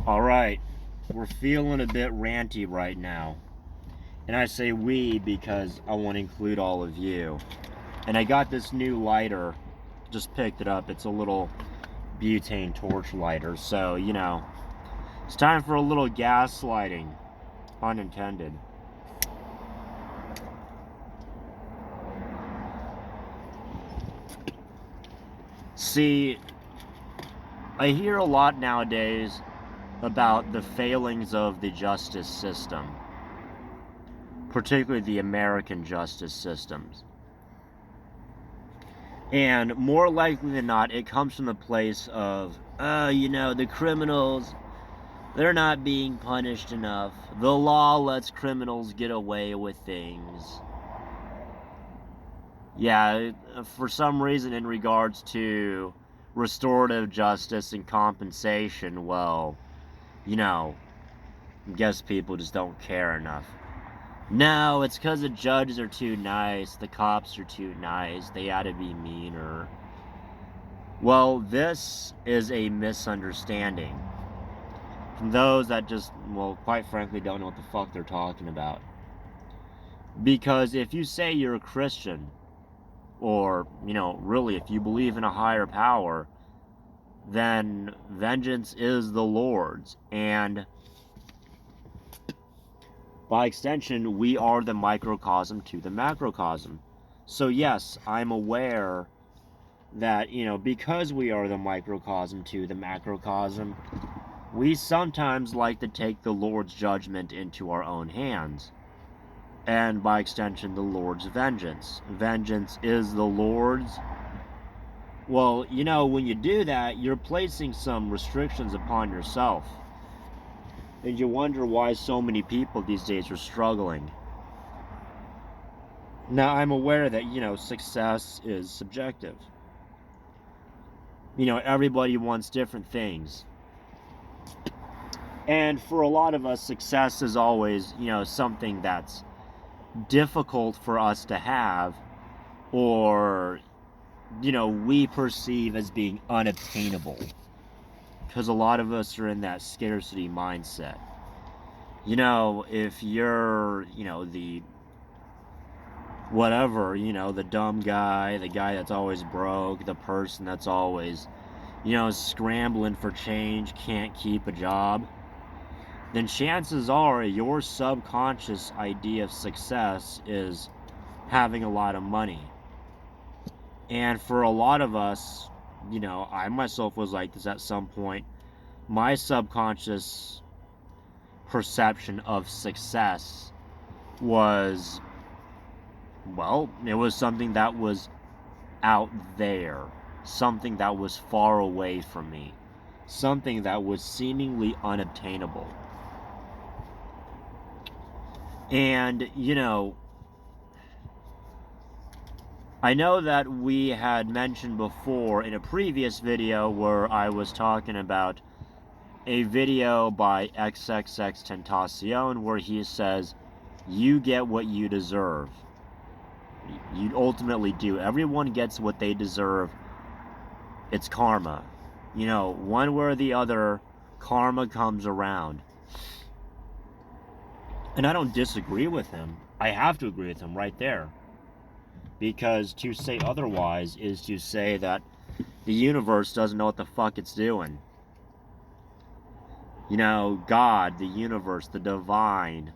Alright, we're feeling a bit ranty right now. And I say we because I want to include all of you. And I got this new lighter, just picked it up. It's a little butane torch lighter. So, it's time for a little gaslighting. Pun intended. See, I hear a lot nowadays about the failings of the justice system, particularly the American justice systems. And more likely than not, it comes from the place of, the criminals, they're not being punished enough. The law lets criminals get away with things. Yeah, for some reason, in regards to restorative justice and compensation, well, I guess people just don't care enough. No, it's because the judges are too nice, the cops are too nice, they ought to be meaner. Well, this is a misunderstanding from those that just, well, quite frankly, don't know what the fuck they're talking about. Because if you say you're a Christian, or, really, if you believe in a higher power, then vengeance is the Lord's. And by extension, we are the microcosm to the macrocosm. So yes, I'm aware that, because we are the microcosm to the macrocosm, we sometimes like to take the Lord's judgment into our own hands. And by extension, the Lord's vengeance. Vengeance is the Lord's. Well, when you do that, you're placing some restrictions upon yourself. And you wonder why so many people these days are struggling. Now, I'm aware that, success is subjective. Everybody wants different things. And for a lot of us, success is always, something that's difficult for us to have, or, we perceive as being unobtainable. Because a lot of us are in that scarcity mindset. If you're, the whatever, the dumb guy, the guy that's always broke, the person that's always, scrambling for change, can't keep a job, then chances are your subconscious idea of success is having a lot of money. And for a lot of us, I myself was like this at some point. My subconscious perception of success was, well, it was something that was out there, something that was far away from me, something that was seemingly unobtainable. And, I know that we had mentioned before in a previous video where I was talking about a video by XXXTentacion where he says, you get what you deserve. You ultimately do. Everyone gets what they deserve. It's karma. One way or the other, karma comes around. And I don't disagree with him. I have to agree with him right there. Because to say otherwise is to say that the universe doesn't know what the fuck it's doing. God, the universe, the divine,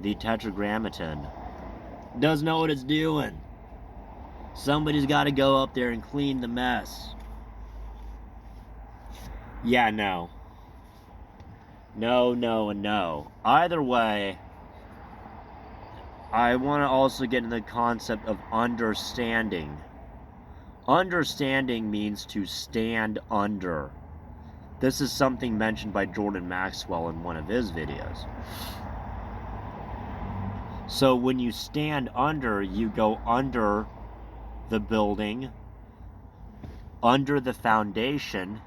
the tetragrammaton, doesn't know what it's doing. Somebody's got to go up there and clean the mess. Yeah, no. No, no, and no. Either way, I want to also get into the concept of understanding. Understanding means to stand under. This is something mentioned by Jordan Maxwell in one of his videos. So when you stand under, you go under the building, under the foundation,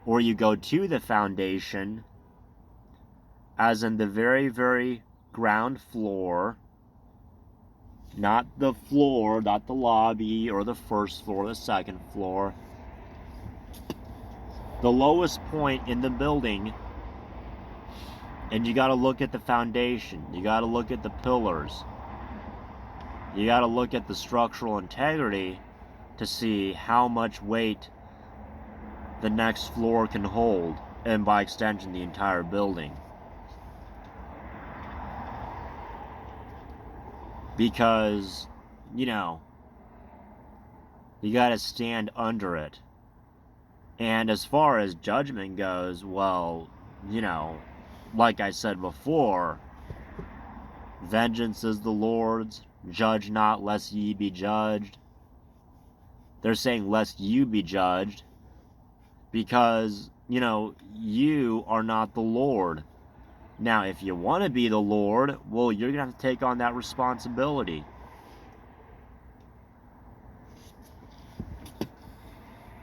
or you go to the foundation, as in the very, very ground floor, not the floor, not the lobby, or the first floor, the second floor. the lowest point in the building, and you got to look at the foundation. You got to look at the pillars. You got to look at the structural integrity to see how much weight the next floor can hold, and by extension, the entire building. Because, you know, you got to stand under it. And as far as judgment goes, well, you know, like I said before, vengeance is the Lord's, judge not lest ye be judged. They're saying lest you be judged because, you know, you are not the Lord. Now, if you want to be the Lord, well, you're going to have to take on that responsibility.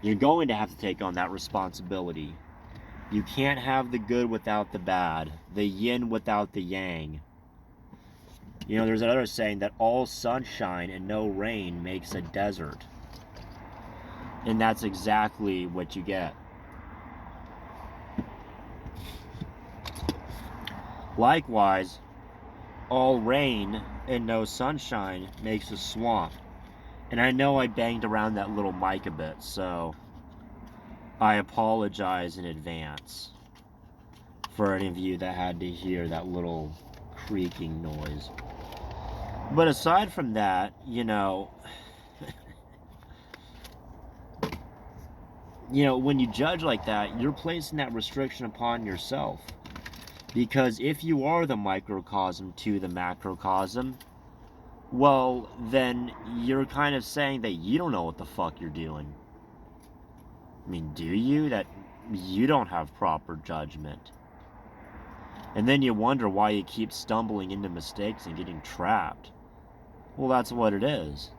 You're going to have to take on that responsibility. You can't have the good without the bad, the yin without the yang. You know, there's another saying that all sunshine and no rain makes a desert. And that's exactly what you get. Likewise, all rain and no sunshine makes a swamp. And I know I banged around that little mic a bit, so I apologize in advance for any of you that had to hear that little creaking noise. But aside from that, you know, when you judge like that, you're placing that restriction upon yourself. Because if you are the microcosm to the macrocosm, well, then you're kind of saying that you don't know what the fuck you're doing. I mean, do you? That you don't have proper judgment. And then you wonder why you keep stumbling into mistakes and getting trapped. Well, that's what it is.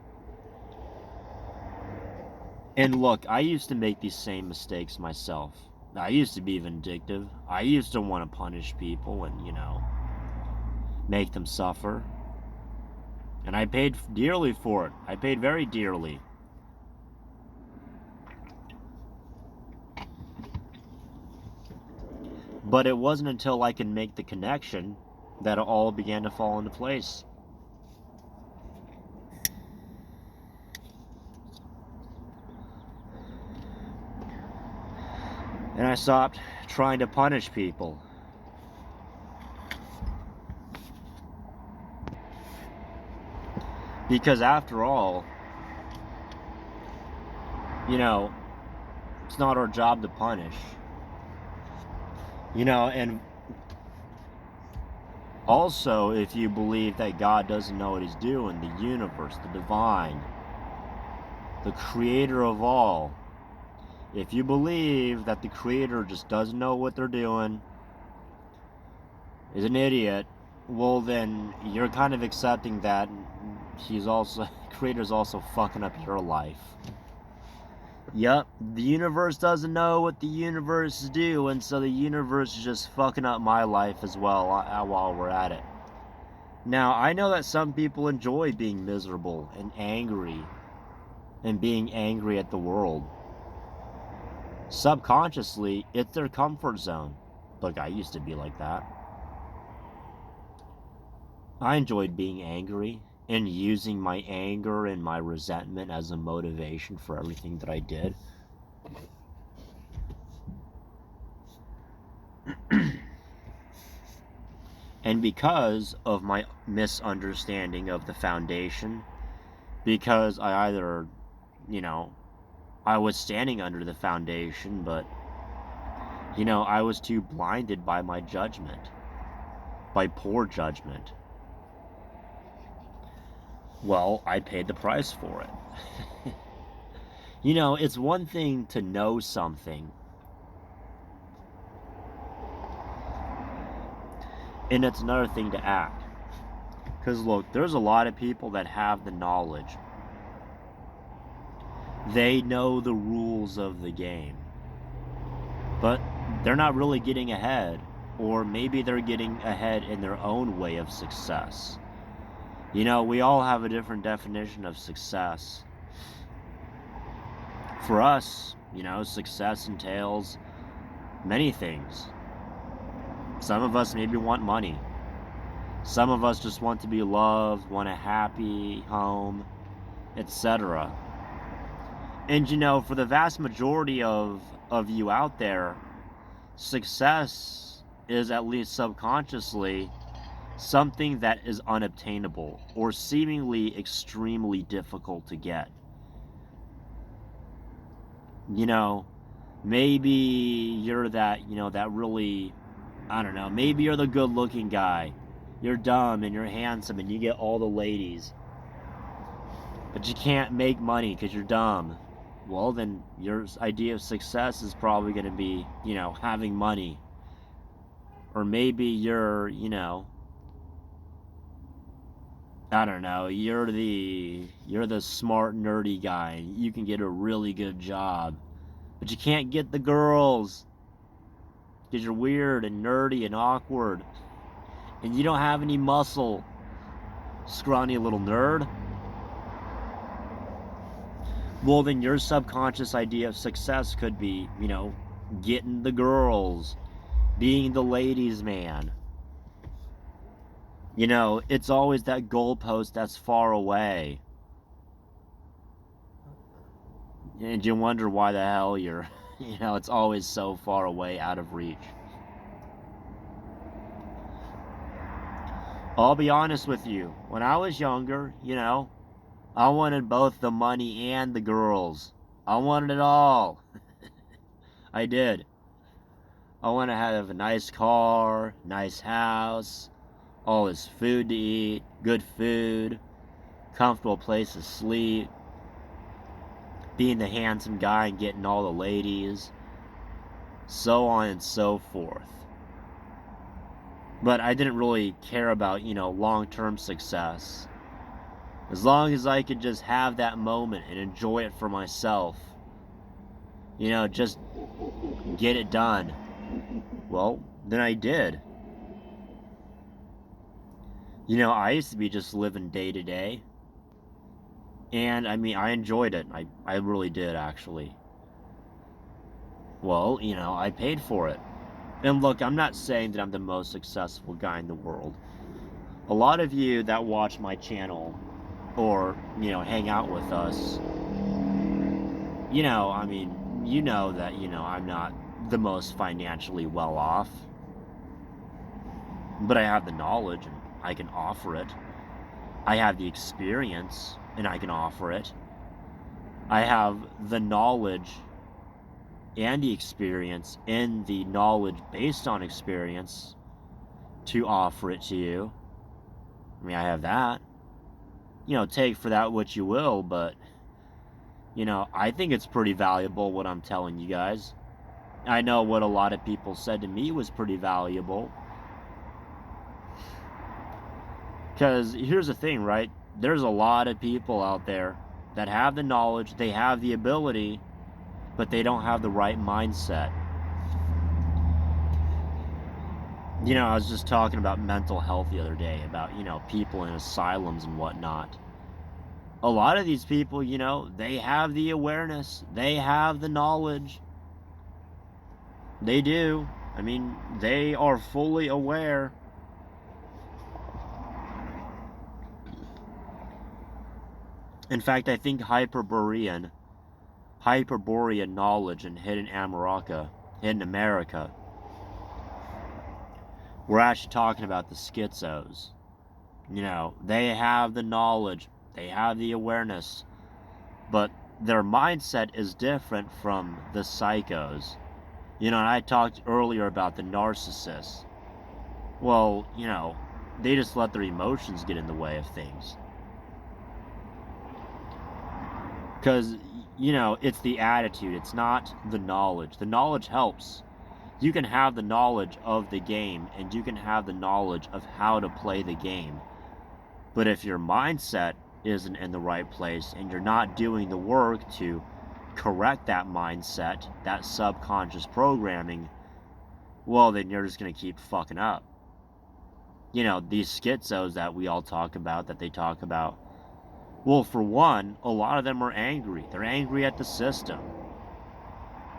And look, I used to make these same mistakes myself. I used to be vindictive. I used to want to punish people and, make them suffer. And I paid dearly for it. I paid very dearly. But it wasn't until I could make the connection that it all began to fall into place. And I stopped trying to punish people. Because after all, it's not our job to punish. And also, if you believe that God doesn't know what he's doing, the universe, the divine, the creator of all, if you believe that the creator just doesn't know what they're doing, is an idiot, well then you're kind of accepting that creator's also fucking up your life. Yep, the universe doesn't know what the universe is doing, so the universe is just fucking up my life as well while we're at it. Now, I know that some people enjoy being miserable and angry and being angry at the world. Subconsciously, it's their comfort zone. Look, I used to be like that. I enjoyed being angry and using my anger and my resentment as a motivation for everything that I did. And because of my misunderstanding of the foundation, because I either, I was standing under the foundation, but, I was too blinded by my judgment, by poor judgment. Well, I paid the price for it. It's one thing to know something, and it's another thing to act. Because look, there's a lot of people that have the knowledge. They know the rules of the game, but they're not really getting ahead, or maybe they're getting ahead in their own way of success. We all have a different definition of success. For us, success entails Many things. Some of us maybe want money. Some of us just want to be loved, want a happy home, etc. And for the vast majority of you out there, success is, at least subconsciously, something that is unobtainable or seemingly extremely difficult to get. Maybe you're that really, I don't know, maybe you're the good looking guy. You're dumb and you're handsome and you get all the ladies. But you can't make money because you're dumb. Well, then your idea of success is probably going to be, having money. Or maybe you're, I don't know, you're the smart nerdy guy. You can get a really good job. But you can't get the girls because you're weird and nerdy and awkward. And you don't have any muscle. Scrawny little nerd. Well, then your subconscious idea of success could be, getting the girls, being the ladies' man. It's always that goalpost that's far away. And you wonder why the hell you're, it's always so far away, out of reach. I'll be honest with you. When I was younger, I wanted both the money and the girls. I wanted it all. I did. I want to have a nice car, nice house, all this food to eat, good food, comfortable place to sleep, being the handsome guy and getting all the ladies, so on and so forth. But I didn't really care about, long-term success. As long as I could just have that moment and enjoy it for myself. Just get it done. Well, then I did. I used to be just living day to day. And, I enjoyed it. I really did, actually. Well, I paid for it. And look, I'm not saying that I'm the most successful guy in the world. A lot of you that watch my channel or, hang out with us, you know that, I'm not the most financially well off. But I have the knowledge and I can offer it. I have the experience and I can offer it. I have the knowledge and the experience and the knowledge based on experience to offer it to you. I have that. Take for that what you will, but I think it's pretty valuable what I'm telling you guys. I know what a lot of people said to me was pretty valuable. Because here's the thing, right? There's a lot of people out there that have the knowledge, they have the ability, but they don't have the right mindset. I was just talking about mental health the other day, about, people in asylums and whatnot. A lot of these people, they have the awareness, they have the knowledge. They do. They are fully aware. In fact, I think Hyperborean knowledge in Hidden America, we're actually talking about the schizos. They have the knowledge, they have the awareness, but their mindset is different from the psychos. And I talked earlier about the narcissists. Well, they just let their emotions get in the way of things. Because, it's the attitude, it's not the knowledge. The knowledge helps. You can have the knowledge of the game, and you can have the knowledge of how to play the game. But if your mindset isn't in the right place, and you're not doing the work to correct that mindset, that subconscious programming, well, then you're just going to keep fucking up. These schizos that we all talk about, that they talk about, well, for one, a lot of them are angry. They're angry at the system.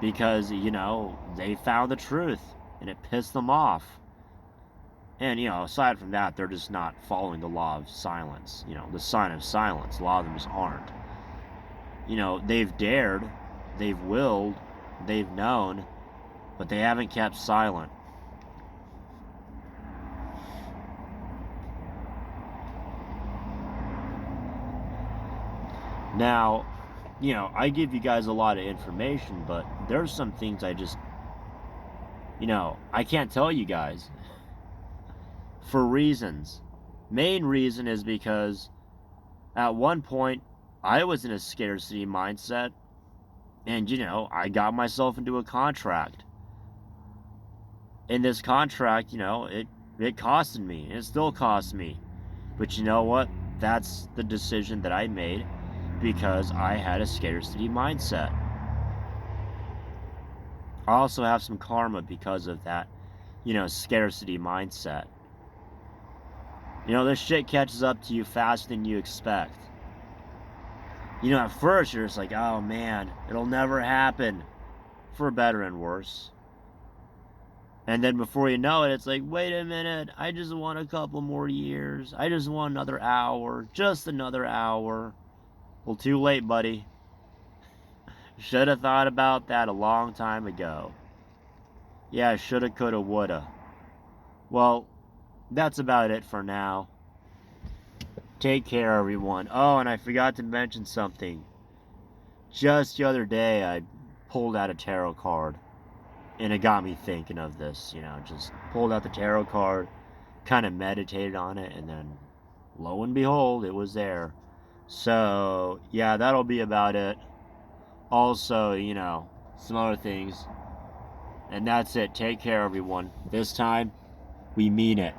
because, you know, they found the truth and it pissed them off. And, you know, aside from that, they're just not following the law of silence, you know, the sign of silence. A lot of them just aren't. You know, they've dared, they've willed, they've known, but they haven't kept silent. Now, you know, I give you guys a lot of information, but there's some things I just, you know, I can't tell you guys for reasons. Main reason is because at one point I was in a scarcity mindset, and, you know, I got myself into a contract. In this contract, you know, it costed me, and it still costs me. But you know what? That's the decision that I made because I had a scarcity mindset. I also have some karma because of that, you know, scarcity mindset. You know, this shit catches up to you faster than you expect. You know, at first you're just like, oh man, it'll never happen, for better and worse. And then before you know it, it's like, wait a minute, I just want a couple more years. I just want another hour, just another hour. Well, too late, buddy. Should have thought about that a long time ago. Yeah, shoulda, coulda, woulda. Well, that's about it for now. Take care, everyone. Oh, and I forgot to mention something. Just the other day, I pulled out a tarot card, and it got me thinking of this. You know, just pulled out the tarot card, kind of meditated on it, and then lo and behold, it was there. So, yeah, that'll be about it. Also, you know, some other things. And that's it. Take care, everyone. This time, we mean it.